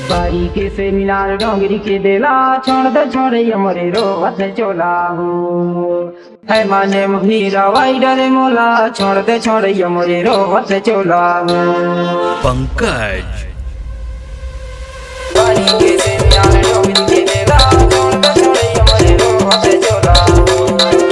बारी के से मिलार डोंगरी के देला छोड़ दे छोड़े हमरे रोवत चोला हो है माने भीरा वाइडर मोला छोड़ दे छोड़े हमरे रोवत चोला हो पंकज बारी के से मिलार डोंगरी के देला छोड़ दे छोड़े हमरे रोवत चोला हो